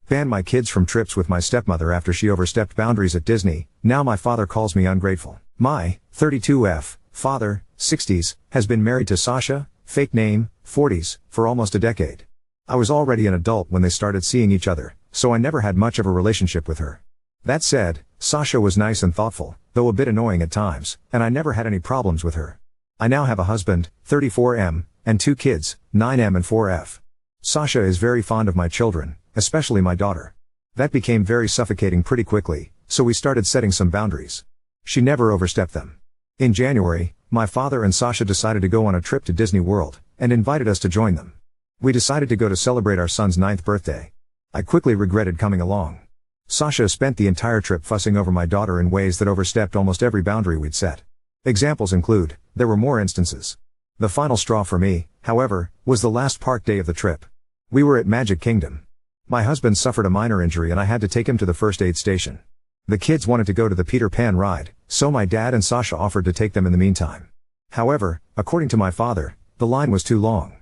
Banned my kids from trips with my stepmother after she overstepped boundaries at Disney. Now my father calls me ungrateful. My 32F father, 60s, has been married to Sasha, fake name, 40s, for almost a decade. I was already an adult when they started seeing each other, so I never had much of a relationship with her. That said, Sasha was nice and thoughtful, though a bit annoying at times, and I never had any problems with her. I now have a husband, 34M, and 2 kids, 9M and 4F. Sasha is very fond of my children, especially my daughter. That became very suffocating pretty quickly, so we started setting some boundaries. She never overstepped them. In January, my father and Sasha decided to go on a trip to Disney World, and invited us to join them. We decided to go to celebrate our son's 9th birthday. I quickly regretted coming along. Sasha spent the entire trip fussing over my daughter in ways that overstepped almost every boundary we'd set. Examples include, there were more instances. The final straw for me, however, was the last park day of the trip. We were at Magic Kingdom. My husband suffered a minor injury and I had to take him to the first aid station. The kids wanted to go to the Peter Pan ride, so my dad and Sasha offered to take them in the meantime. However, according to my father, the line was too long.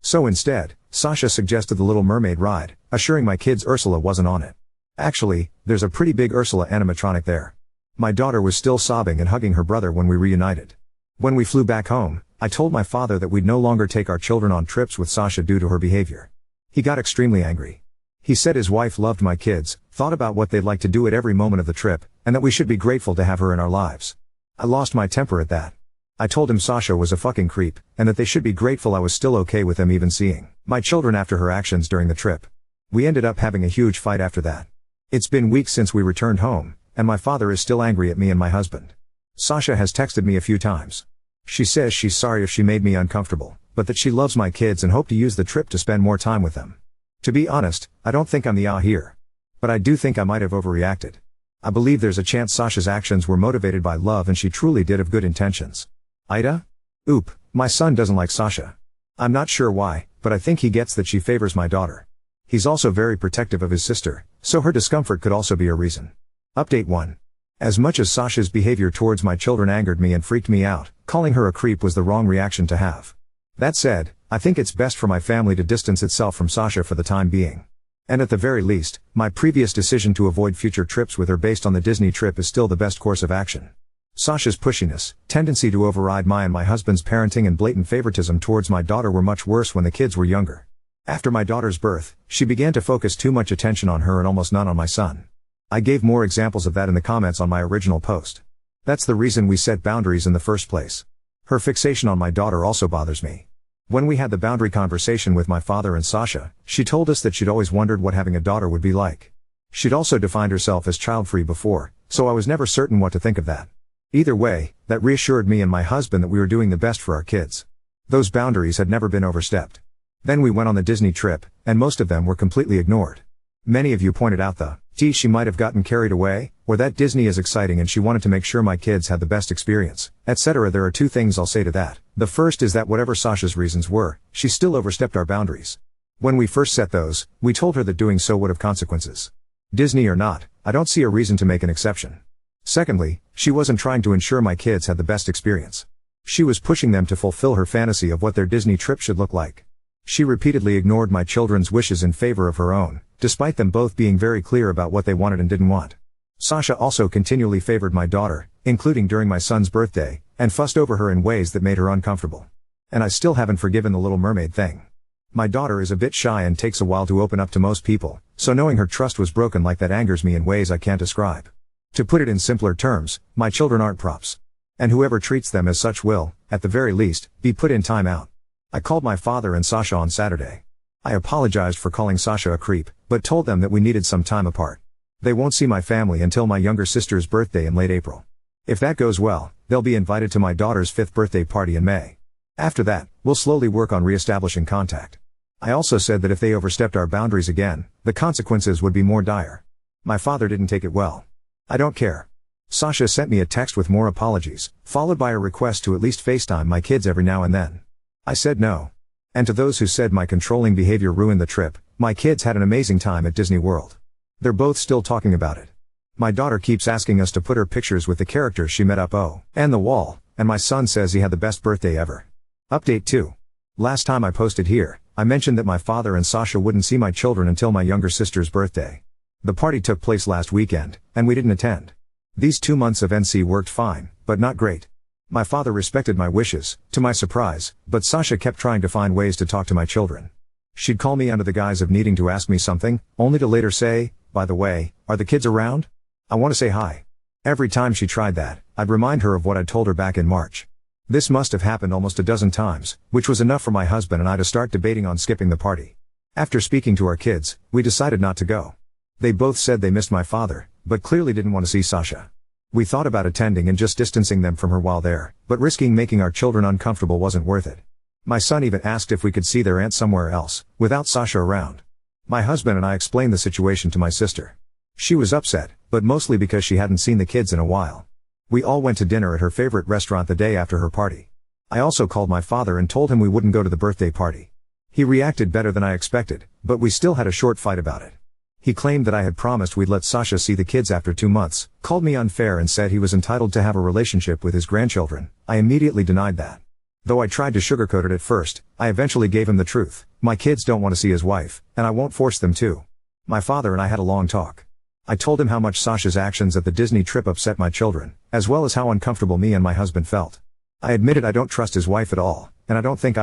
So instead, Sasha suggested the Little Mermaid ride, assuring my kids Ursula wasn't on it. Actually, there's a pretty big Ursula animatronic there. My daughter was still sobbing and hugging her brother when we reunited. When we flew back home, I told my father that we'd no longer take our children on trips with Sasha due to her behavior. He got extremely angry. He said his wife loved my kids, thought about what they'd like to do at every moment of the trip, and that we should be grateful to have her in our lives. I lost my temper at that. I told him Sasha was a fucking creep, and that they should be grateful I was still okay with them even seeing my children after her actions during the trip. We ended up having a huge fight after that. It's been weeks since we returned home, and my father is still angry at me and my husband. Sasha has texted me a few times. She says she's sorry if she made me uncomfortable, but that she loves my kids and hoped to use the trip to spend more time with them. To be honest, I don't think I'm the here. But I do think I might have overreacted. I believe there's a chance Sasha's actions were motivated by love and she truly did have good intentions. Ida? Oop, my son doesn't like Sasha. I'm not sure why, but I think he gets that she favors my daughter. He's also very protective of his sister, so her discomfort could also be a reason. Update 1. As much as Sasha's behavior towards my children angered me and freaked me out, calling her a creep was the wrong reaction to have. That said, I think it's best for my family to distance itself from Sasha for the time being. And at the very least, my previous decision to avoid future trips with her based on the Disney trip is still the best course of action. Sasha's pushiness, tendency to override my and my husband's parenting and blatant favoritism towards my daughter were much worse when the kids were younger. After my daughter's birth, she began to focus too much attention on her and almost none on my son. I gave more examples of that in the comments on my original post. That's the reason we set boundaries in the first place. Her fixation on my daughter also bothers me. When we had the boundary conversation with my father and Sasha, she told us that she'd always wondered what having a daughter would be like. She'd also defined herself as child-free before, so I was never certain what to think of that. Either way, that reassured me and my husband that we were doing the best for our kids. Those boundaries had never been overstepped. Then we went on the Disney trip, and most of them were completely ignored. Many of you pointed out she might have gotten carried away, or that Disney is exciting and she wanted to make sure my kids had the best experience, etc. There are 2 things I'll say to that. The first is that whatever Sasha's reasons were, she still overstepped our boundaries. When we first set those, we told her that doing so would have consequences. Disney or not, I don't see a reason to make an exception. Secondly, she wasn't trying to ensure my kids had the best experience. She was pushing them to fulfill her fantasy of what their Disney trip should look like. She repeatedly ignored my children's wishes in favor of her own, despite them both being very clear about what they wanted and didn't want. Sasha also continually favored my daughter, including during my son's birthday, and fussed over her in ways that made her uncomfortable. And I still haven't forgiven the Little Mermaid thing. My daughter is a bit shy and takes a while to open up to most people, so knowing her trust was broken like that angers me in ways I can't describe. To put it in simpler terms, my children aren't props. And whoever treats them as such will, at the very least, be put in time out. I called my father and Sasha on Saturday. I apologized for calling Sasha a creep, but told them that we needed some time apart. They won't see my family until my younger sister's birthday in late April. If that goes well, they'll be invited to my daughter's 5th birthday party in May. After that, we'll slowly work on re-establishing contact. I also said that if they overstepped our boundaries again, the consequences would be more dire. My father didn't take it well. I don't care. Sasha sent me a text with more apologies, followed by a request to at least FaceTime my kids every now and then. I said no. And to those who said my controlling behavior ruined the trip, my kids had an amazing time at Disney World. They're both still talking about it. My daughter keeps asking us to put her pictures with the characters she met up and the wall, and my son says he had the best birthday ever. Update 2. Last time I posted here, I mentioned that my father and Sasha wouldn't see my children until my younger sister's birthday. The party took place last weekend, and we didn't attend. These 2 months of NC worked fine, but not great. My father respected my wishes, to my surprise, but Sasha kept trying to find ways to talk to my children. She'd call me under the guise of needing to ask me something, only to later say, "By the way, are the kids around? I want to say hi." Every time she tried that, I'd remind her of what I'd told her back in March. This must have happened almost a dozen times, which was enough for my husband and I to start debating on skipping the party. After speaking to our kids, we decided not to go. They both said they missed my father, but clearly didn't want to see Sasha. We thought about attending and just distancing them from her while there, but risking making our children uncomfortable wasn't worth it. My son even asked if we could see their aunt somewhere else, without Sasha around. My husband and I explained the situation to my sister. She was upset, but mostly because she hadn't seen the kids in a while. We all went to dinner at her favorite restaurant the day after her party. I also called my father and told him we wouldn't go to the birthday party. He reacted better than I expected, but we still had a short fight about it. He claimed that I had promised we'd let Sasha see the kids after 2 months, called me unfair and said he was entitled to have a relationship with his grandchildren. I immediately denied that. Though I tried to sugarcoat it at first, I eventually gave him the truth. My kids don't want to see his wife, and I won't force them to. My father and I had a long talk. I told him how much Sasha's actions at the Disney trip upset my children, as well as how uncomfortable me and my husband felt. I admitted I don't trust his wife at all, and I don't think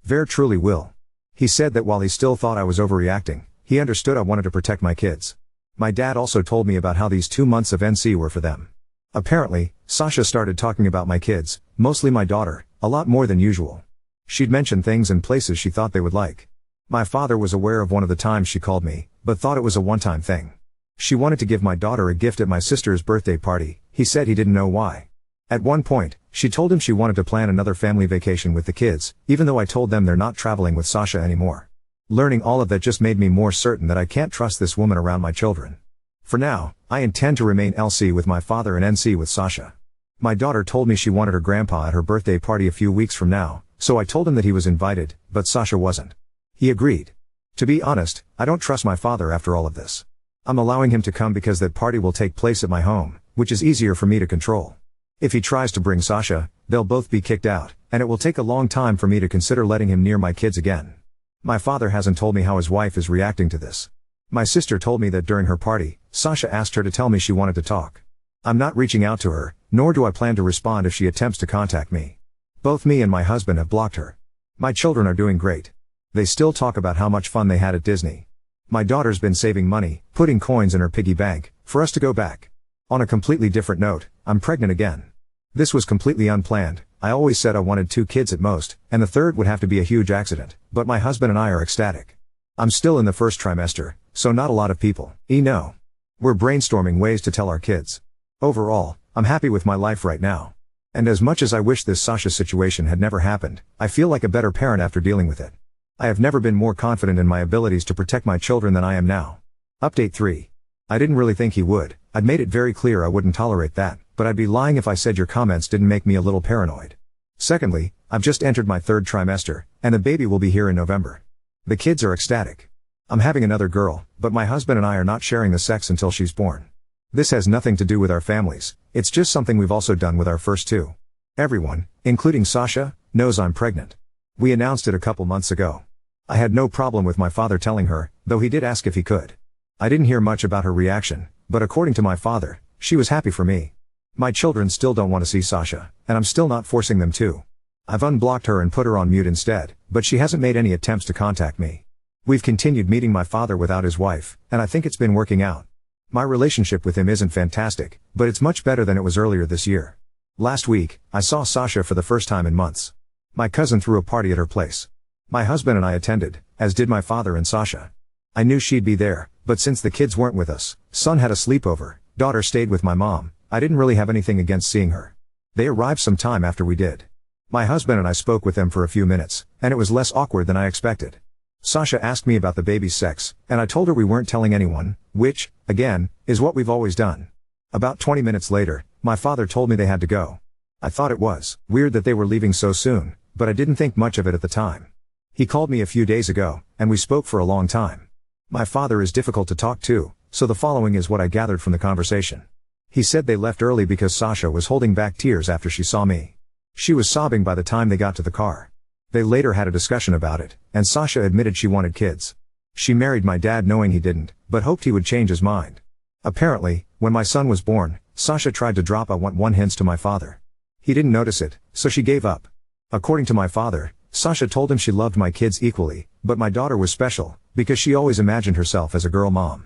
Ver truly will. He said that while he still thought I was overreacting, he understood I wanted to protect my kids. My dad also told me about how these 2 months of NC were for them. Apparently, Sasha started talking about my kids, mostly my daughter, a lot more than usual. She'd mention things and places she thought they would like. My father was aware of one of the times she called me, but thought it was a one-time thing. She wanted to give my daughter a gift at my sister's birthday party. He said he didn't know why. At one point, she told him she wanted to plan another family vacation with the kids, even though I told them they're not traveling with Sasha anymore. Learning all of that just made me more certain that I can't trust this woman around my children. For now, I intend to remain LC with my father and NC with Sasha. My daughter told me she wanted her grandpa at her birthday party a few weeks from now, so I told him that he was invited, but Sasha wasn't. He agreed. To be honest, I don't trust my father after all of this. I'm allowing him to come because that party will take place at my home, which is easier for me to control. If he tries to bring Sasha, they'll both be kicked out, and it will take a long time for me to consider letting him near my kids again. My father hasn't told me how his wife is reacting to this. My sister told me that during her party, Sasha asked her to tell me she wanted to talk. I'm not reaching out to her, nor do I plan to respond if she attempts to contact me. Both me and my husband have blocked her. My children are doing great. They still talk about how much fun they had at Disney. My daughter's been saving money, putting coins in her piggy bank, for us to go back. On a completely different note, I'm pregnant again. This was completely unplanned. I always said I wanted 2 kids at most, and the third would have to be a huge accident, but my husband and I are ecstatic. I'm still in the first trimester, so not a lot of people know. We're brainstorming ways to tell our kids. Overall, I'm happy with my life right now. And as much as I wish this Sasha situation had never happened, I feel like a better parent after dealing with it. I have never been more confident in my abilities to protect my children than I am now. Update 3. I didn't really think he would. I'd made it very clear I wouldn't tolerate that, but I'd be lying if I said your comments didn't make me a little paranoid. Secondly, I've just entered my 3rd trimester, and the baby will be here in November. The kids are ecstatic. I'm having another girl, but my husband and I are not sharing the sex until she's born. This has nothing to do with our families, it's just something we've also done with our first 2. Everyone, including Sasha, knows I'm pregnant. We announced it a couple months ago. I had no problem with my father telling her, though he did ask if he could. I didn't hear much about her reaction, but according to my father, she was happy for me. My children still don't want to see Sasha, and I'm still not forcing them to. I've unblocked her and put her on mute instead, but she hasn't made any attempts to contact me. We've continued meeting my father without his wife, and I think it's been working out. My relationship with him isn't fantastic, but it's much better than it was earlier this year. Last week, I saw Sasha for the first time in months. My cousin threw a party at her place. My husband and I attended, as did my father and Sasha. I knew she'd be there, but since the kids weren't with us, son had a sleepover, daughter stayed with my mom, I didn't really have anything against seeing her. They arrived some time after we did. My husband and I spoke with them for a few minutes, and it was less awkward than I expected. Sasha asked me about the baby's sex, and I told her we weren't telling anyone, which, again, is what we've always done. About 20 minutes later, my father told me they had to go. I thought it was weird that they were leaving so soon, but I didn't think much of it at the time. He called me a few days ago, and we spoke for a long time. My father is difficult to talk to, so the following is what I gathered from the conversation. He said they left early because Sasha was holding back tears after she saw me. She was sobbing by the time they got to the car. They later had a discussion about it, and Sasha admitted she wanted kids. She married my dad knowing he didn't, but hoped he would change his mind. Apparently, when my son was born, Sasha tried to drop "I want one" hints to my father. He didn't notice it, so she gave up. According to my father, Sasha told him she loved my kids equally, but my daughter was special, because she always imagined herself as a girl mom.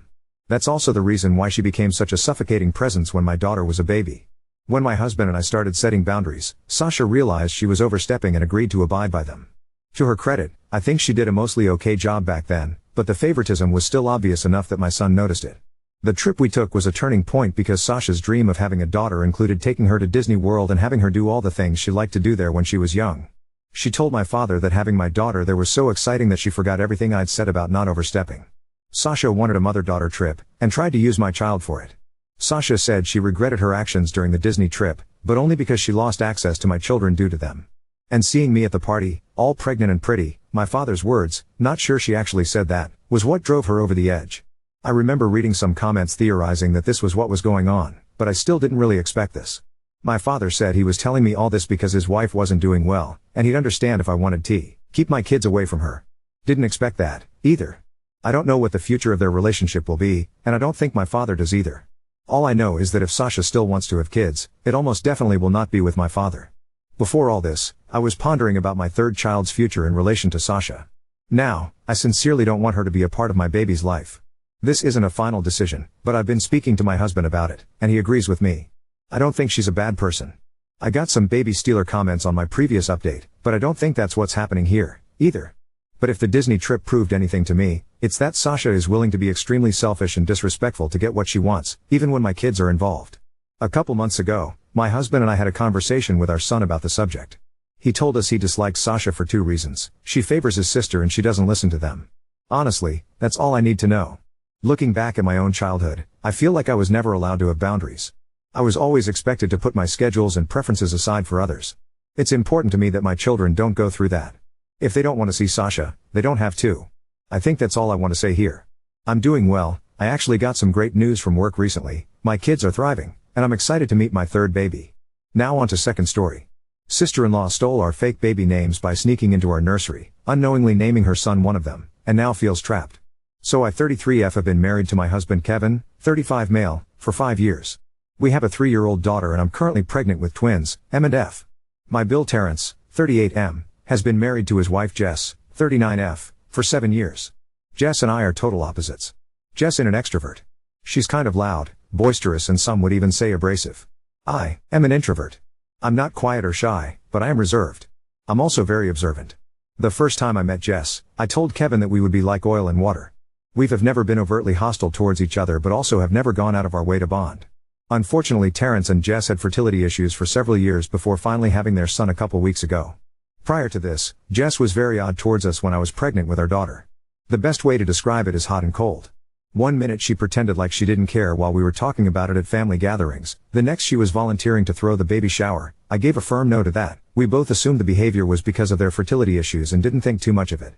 That's also the reason why she became such a suffocating presence when my daughter was a baby. When my husband and I started setting boundaries, Sasha realized she was overstepping and agreed to abide by them. To her credit, I think she did a mostly okay job back then, but the favoritism was still obvious enough that my son noticed it. The trip we took was a turning point because Sasha's dream of having a daughter included taking her to Disney World and having her do all the things she liked to do there when she was young. She told my father that having my daughter there was so exciting that she forgot everything I'd said about not overstepping. Sasha wanted a mother-daughter trip, and tried to use my child for it. Sasha said she regretted her actions during the Disney trip, but only because she lost access to my children due to them. And seeing me at the party, all pregnant and pretty, my father's words, not sure she actually said that, was what drove her over the edge. I remember reading some comments theorizing that this was what was going on, but I still didn't really expect this. My father said he was telling me all this because his wife wasn't doing well, and he'd understand if I wanted to keep my kids away from her. Didn't expect that, either. I don't know what the future of their relationship will be, and I don't think my father does either. All I know is that if Sasha still wants to have kids, it almost definitely will not be with my father. Before all this, I was pondering about my third child's future in relation to Sasha. Now, I sincerely don't want her to be a part of my baby's life. This isn't a final decision, but I've been speaking to my husband about it, and he agrees with me. I don't think she's a bad person. I got some baby stealer comments on my previous update, but I don't think that's what's happening here, either. But if the Disney trip proved anything to me, it's that Sasha is willing to be extremely selfish and disrespectful to get what she wants, even when my kids are involved. A couple months ago, my husband and I had a conversation with our son about the subject. He told us he dislikes Sasha for 2 reasons. She favors his sister and she doesn't listen to them. Honestly, that's all I need to know. Looking back at my own childhood, I feel like I was never allowed to have boundaries. I was always expected to put my schedules and preferences aside for others. It's important to me that my children don't go through that. If they don't want to see Sasha, they don't have to. I think that's all I want to say here. I'm doing well. I actually got some great news from work recently. My kids are thriving, and I'm excited to meet my third baby. Now on to second story. Sister-in-law stole our fake baby names by sneaking into our nursery, unknowingly naming her son one of them, and now feels trapped. So I 33F have been married to my husband Kevin, 35 male, for 5 years. We have a 3-year-old daughter and I'm currently pregnant with twins, M and F. My Bill Terrence, 38M, has been married to his wife Jess, 39F, for 7 years. Jess and I are total opposites. Jess is an extrovert. She's kind of loud, boisterous and some would even say abrasive. I am an introvert. I'm not quiet or shy, but I am reserved. I'm also very observant. The first time I met Jess, I told Kevin that we would be like oil and water. We have never been overtly hostile towards each other but also have never gone out of our way to bond. Unfortunately Terrence and Jess had fertility issues for several years before finally having their son a couple weeks ago. Prior to this, Jess was very odd towards us when I was pregnant with our daughter. The best way to describe it is hot and cold. One minute she pretended like she didn't care while we were talking about it at family gatherings, the next she was volunteering to throw the baby shower. I gave a firm no to that. We both assumed the behavior was because of their fertility issues and didn't think too much of it.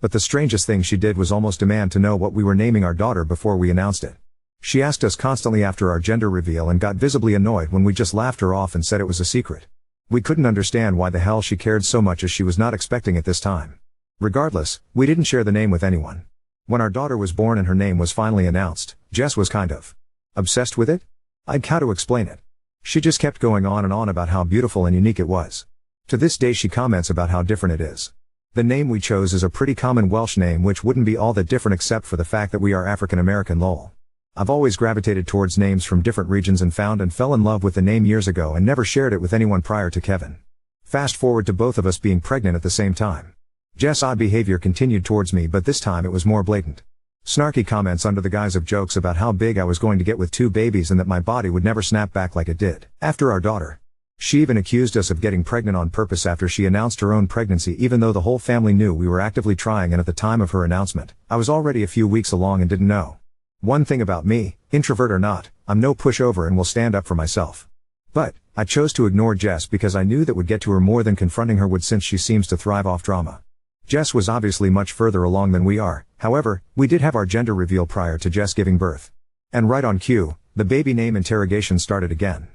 But the strangest thing she did was almost demand to know what we were naming our daughter before we announced it. She asked us constantly after our gender reveal and got visibly annoyed when we just laughed her off and said it was a secret. We couldn't understand why the hell she cared so much as she was not expecting it this time. Regardless, we didn't share the name with anyone. When our daughter was born and her name was finally announced, Jess was kind of obsessed with it? I'd how to explain it. She just kept going on and on about how beautiful and unique it was. To this day she comments about how different it is. The name we chose is a pretty common Welsh name which wouldn't be all that different except for the fact that we are African American lol. I've always gravitated towards names from different regions and found and fell in love with the name years ago and never shared it with anyone prior to Kevin. Fast forward to both of us being pregnant at the same time. Jess' odd behavior continued towards me but this time it was more blatant. Snarky comments under the guise of jokes about how big I was going to get with 2 babies and that my body would never snap back like it did after our daughter. She even accused us of getting pregnant on purpose after she announced her own pregnancy even though the whole family knew we were actively trying and at the time of her announcement, I was already a few weeks along and didn't know. One thing about me, introvert or not, I'm no pushover and will stand up for myself. But, I chose to ignore Jess because I knew that would get to her more than confronting her would since she seems to thrive off drama. Jess was obviously much further along than we are, however, we did have our gender reveal prior to Jess giving birth. And right on cue, the baby name interrogation started again.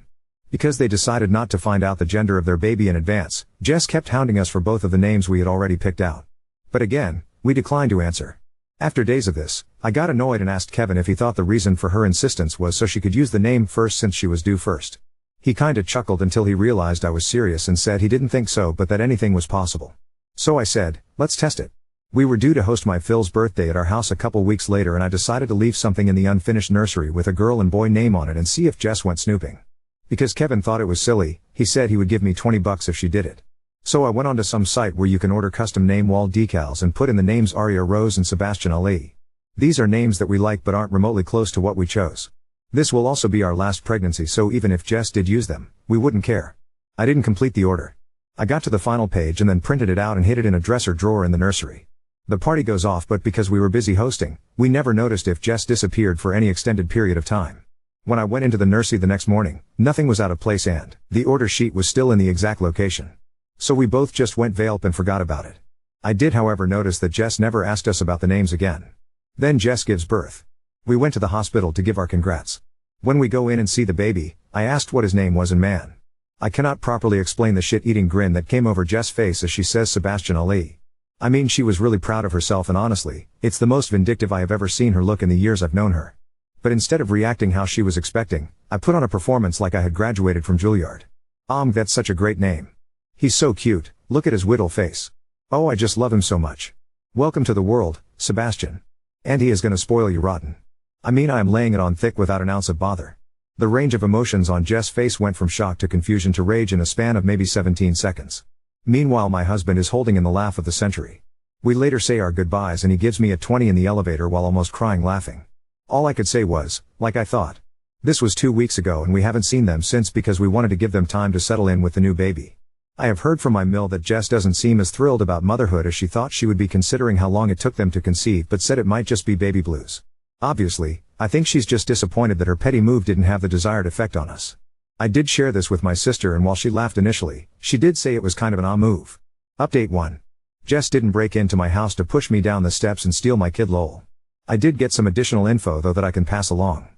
Because they decided not to find out the gender of their baby in advance, Jess kept hounding us for both of the names we had already picked out. But again, we declined to answer. After days of this, I got annoyed and asked Kevin if he thought the reason for her insistence was so she could use the name first since she was due first. He kinda chuckled until he realized I was serious and said he didn't think so but that anything was possible. So I said, let's test it. We were due to host my Phil's birthday at our house a couple weeks later and I decided to leave something in the unfinished nursery with a girl and boy name on it and see if Jess went snooping. Because Kevin thought it was silly, he said he would give me $20 if she did it. So I went onto some site where you can order custom name wall decals and put in the names Aria Rose and Sebastian Ali. These are names that we like but aren't remotely close to what we chose. This will also be our last pregnancy, so even if Jess did use them, we wouldn't care. I didn't complete the order. I got to the final page and then printed it out and hid it in a dresser drawer in the nursery. The party goes off, but because we were busy hosting, we never noticed if Jess disappeared for any extended period of time. When I went into the nursery the next morning, nothing was out of place and the order sheet was still in the exact location. So we both just went Velp and forgot about it. I did however notice that Jess never asked us about the names again. Then Jess gives birth. We went to the hospital to give our congrats. When we go in and see the baby, I asked what his name was and man, I cannot properly explain the shit-eating grin that came over Jess' face as she says Sebastian Ali. I mean, she was really proud of herself and honestly, it's the most vindictive I have ever seen her look in the years I've known her. But instead of reacting how she was expecting, I put on a performance like I had graduated from Juilliard. That's such a great name. He's so cute, look at his whittle face. Oh, I just love him so much. Welcome to the world, Sebastian. And he is gonna spoil you rotten. I mean, I am laying it on thick without an ounce of bother. The range of emotions on Jess' face went from shock to confusion to rage in a span of maybe 17 seconds. Meanwhile my husband is holding in the laugh of the century. We later say our goodbyes and he gives me a 20 in the elevator while almost crying laughing. All I could say was, like I thought. This was 2 weeks ago and we haven't seen them since because we wanted to give them time to settle in with the new baby. I have heard from my mill that Jess doesn't seem as thrilled about motherhood as she thought she would be considering how long it took them to conceive, but said it might just be baby blues. Obviously, I think she's just disappointed that her petty move didn't have the desired effect on us. I did share this with my sister and while she laughed initially, she did say it was kind of an move. Update 1. Jess didn't break into my house to push me down the steps and steal my kid lol. I did get some additional info though that I can pass along.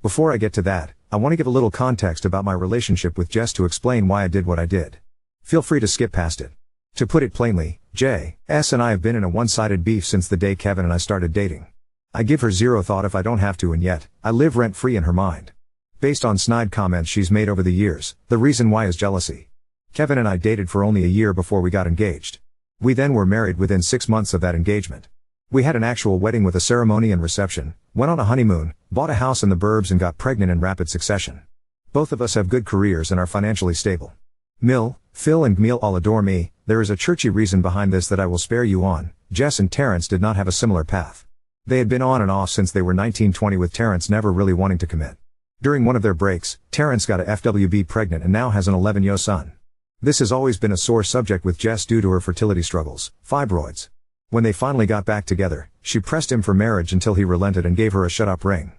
Before I get to that, I want to give a little context about my relationship with Jess to explain why I did what I did. Feel free to skip past it. To put it plainly, J.S. and I have been in a one-sided beef since the day Kevin and I started dating. I give her zero thought if I don't have to and yet, I live rent-free in her mind. Based on snide comments she's made over the years, the reason why is jealousy. Kevin and I dated for only a year before we got engaged. We then were married within 6 months of that engagement. We had an actual wedding with a ceremony and reception, went on a honeymoon, bought a house in the burbs and got pregnant in rapid succession. Both of us have good careers and are financially stable. Phil and Gmeal all adore me. There is a churchy reason behind this that I will spare you on. Jess and Terrence did not have a similar path. They had been on and off since they were 19-20 with Terrence never really wanting to commit. During one of their breaks, Terrence got a FWB pregnant and now has an 11-year son. This has always been a sore subject with Jess due to her fertility struggles, fibroids. When they finally got back together, she pressed him for marriage until he relented and gave her a shut-up ring.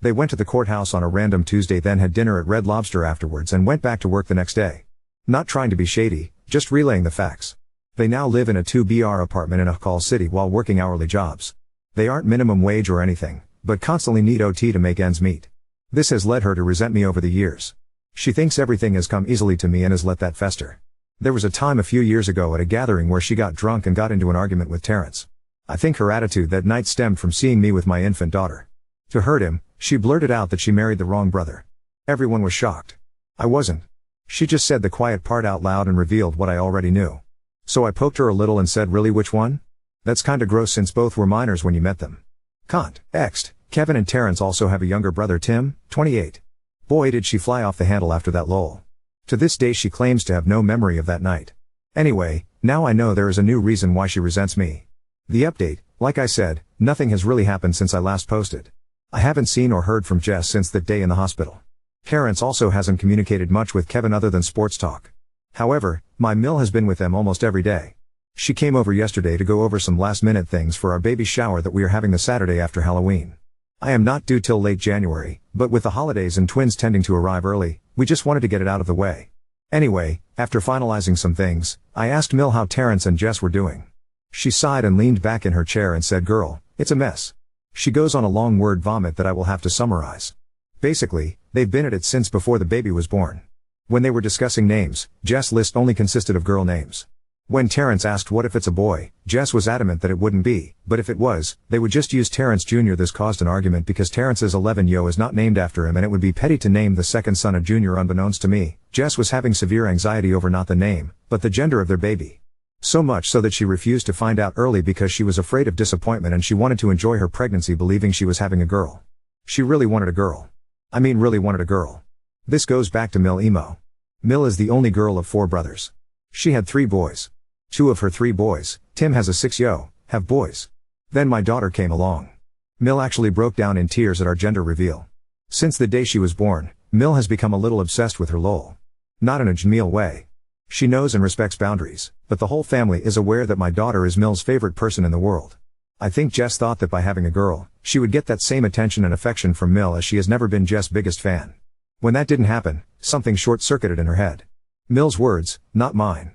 They went to the courthouse on a random Tuesday, then had dinner at Red Lobster afterwards and went back to work the next day. Not trying to be shady, just relaying the facts. They now live in a 2BR apartment in a call city while working hourly jobs. They aren't minimum wage or anything, but constantly need OT to make ends meet. This has led her to resent me over the years. She thinks everything has come easily to me and has let that fester. There was a time a few years ago at a gathering where she got drunk and got into an argument with Terrence. I think her attitude that night stemmed from seeing me with my infant daughter. To hurt him, she blurted out that she married the wrong brother. Everyone was shocked. I wasn't. She just said the quiet part out loud and revealed what I already knew. So I poked her a little and said, really, which one? That's kinda gross since both were minors when you met them. Context. Kevin and Terrence also have a younger brother Tim, 28. Boy did she fly off the handle after that lol. To this day she claims to have no memory of that night. Anyway, now I know there is a new reason why she resents me. The update, like I said, nothing has really happened since I last posted. I haven't seen or heard from Jess since that day in the hospital. Terrence also hasn't communicated much with Kevin other than sports talk. However, my mill has been with them almost every day. She came over yesterday to go over some last-minute things for our baby shower that we are having the Saturday after Halloween. I am not due till late January, but with the holidays and twins tending to arrive early, we just wanted to get it out of the way. Anyway, after finalizing some things, I asked Mill how Terrence and Jess were doing. She sighed and leaned back in her chair and said, girl, it's a mess. She goes on a long word vomit that I will have to summarize. Basically, they've been at it since before the baby was born. When they were discussing names, Jess' list only consisted of girl names. When Terrence asked what if it's a boy, Jess was adamant that it wouldn't be, but if it was, they would just use Terrence Jr. This caused an argument because Terrence's 11-yo is not named after him and it would be petty to name the second son a Junior. Unbeknownst to me, Jess was having severe anxiety over not the name, but the gender of their baby. So much so that she refused to find out early because she was afraid of disappointment and she wanted to enjoy her pregnancy believing she was having a girl. She really wanted a girl. I mean really wanted a girl. This goes back to Mill emo. Mill is the only girl of 4 brothers. She had 3 boys. 2 of her 3 boys, Tim has a 6-yo, have boys. Then my daughter came along. Mill actually broke down in tears at our gender reveal. Since the day she was born, Mill has become a little obsessed with her lol. Not in a Jameel way. She knows and respects boundaries, but the whole family is aware that my daughter is Mill's favorite person in the world. I think Jess thought that by having a girl, she would get that same attention and affection from Mill as she has never been Jess' biggest fan. When that didn't happen, something short-circuited in her head. Mill's words, not mine.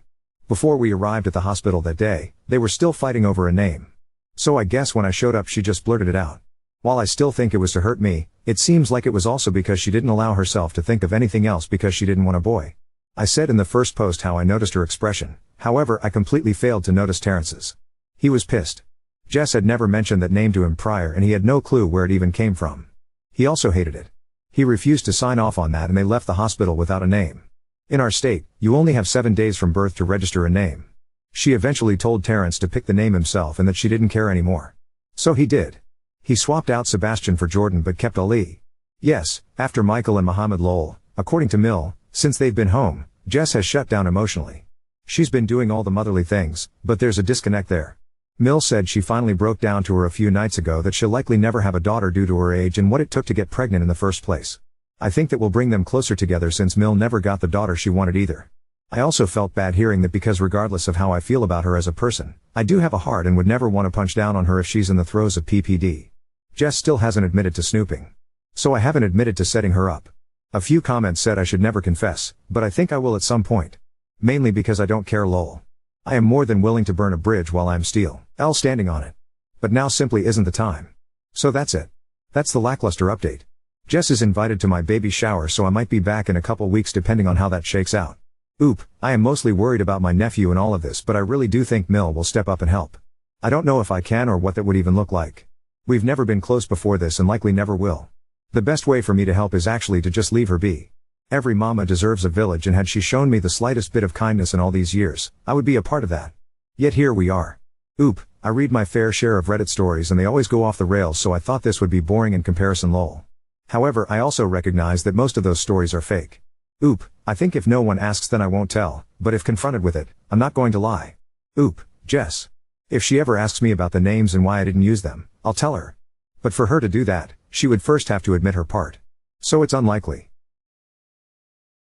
Before we arrived at the hospital that day, they were still fighting over a name. So I guess when I showed up she just blurted it out. While I still think it was to hurt me, it seems like it was also because she didn't allow herself to think of anything else because she didn't want a boy. I said in the first post how I noticed her expression, however I completely failed to notice Terrence's. He was pissed. Jess had never mentioned that name to him prior and he had no clue where it even came from. He also hated it. He refused to sign off on that and they left the hospital without a name. In our state, you only have 7 days from birth to register a name. She eventually told Terrence to pick the name himself and that she didn't care anymore. So he did. He swapped out Sebastian for Jordan but kept Ali. Yes, after Michael and Muhammad lol, according to Mill, since they've been home, Jess has shut down emotionally. She's been doing all the motherly things, but there's a disconnect there. Mill said she finally broke down to her a few nights ago that she'll likely never have a daughter due to her age and what it took to get pregnant in the first place. I think that will bring them closer together since Mill never got the daughter she wanted either. I also felt bad hearing that because regardless of how I feel about her as a person, I do have a heart and would never want to punch down on her if she's in the throes of PPD. Jess still hasn't admitted to snooping. So I haven't admitted to setting her up. A few comments said I should never confess, but I think I will at some point. Mainly because I don't care lol. I am more than willing to burn a bridge while I am still standing on it. But now simply isn't the time. So that's it. That's the lackluster update. Jess is invited to my baby shower so I might be back in a couple weeks depending on how that shakes out. Oop, I am mostly worried about my nephew and all of this but I really do think Mill will step up and help. I don't know if I can or what that would even look like. We've never been close before this and likely never will. The best way for me to help is actually to just leave her be. Every mama deserves a village and had she shown me the slightest bit of kindness in all these years, I would be a part of that. Yet here we are. Oop, I read my fair share of Reddit stories and they always go off the rails so I thought this would be boring in comparison lol. However I also recognize that most of those stories are fake. Oop, I think if no one asks then I won't tell, but if confronted with it, I'm not going to lie. Oop, Jess. If she ever asks me about the names and why I didn't use them, I'll tell her. But for her to do that, she would first have to admit her part. So it's unlikely.